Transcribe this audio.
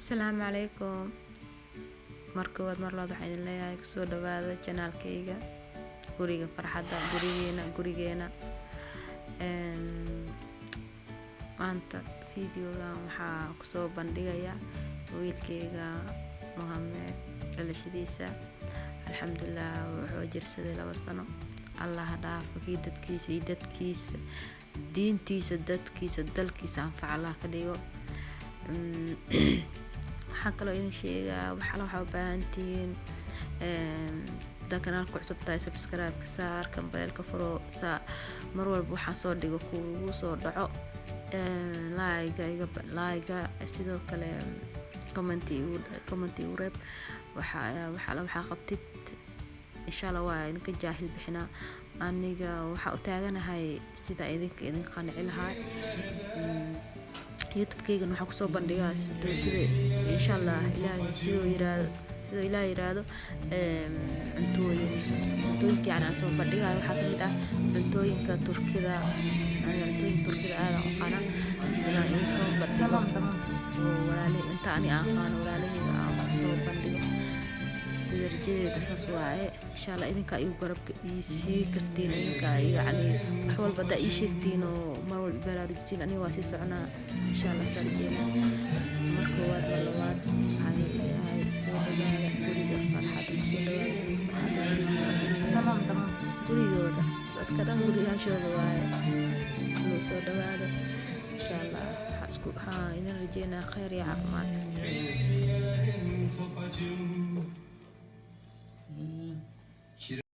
السلام عليكم. markoowaad mar labaad waxaan idin leeyahay kusoo dhawaada channelkayga guriga farxadda gurigeena maanta videogan waxaa kusoo bandhigaya wiilkayga Mohamed dhalashadiisa. alxamdulillah wuxuu jirsaday 2 sano. allah dhaafo kii dadkiisa diintiisa dadkiisa dalkiisa anfac allah ka dhigo. waxaan kaloo idin sheegaa waxaa u baahan tihiin kanaalka cusub tahay subscribe ka saar, kambalelka furo mar walba waxaan soo dhigo kuugu soo dhaco. like sidoo kale comment u reeb waxaa qabtid insha Allah waa idinka jaahil bixinaa. aniga waxaa u taaganahay sida idin qanci lahaa. youtube-kayga waxaan kusoo bandhigaa sida insha Allah ilaahay sidoo yiraahdo cuntooyinka aan soo bandhigayo waxaa kamid ah cuntooyinka Turkida. Turkida aad u qana inaan soo bandhigo inta ani aqaan walaalahayga aan soo bandhigo sida rajadeeda saas waaye. insha Allah idinka igu garabka sii kartiin, idinka yani wax walba da ii sheegtiin oo mar walba baraarujin ani waa sii soconaa insha Allah sarjeena. markoowaad mar labaad waxaan leeyahay soo dhawaada guriga farxadda, soo dhawaada gurigooda dadka dhan gurigashooda waaye. soo dhawaada insha Allah waxaan idin rajeynaa khayr iyo caafimaad.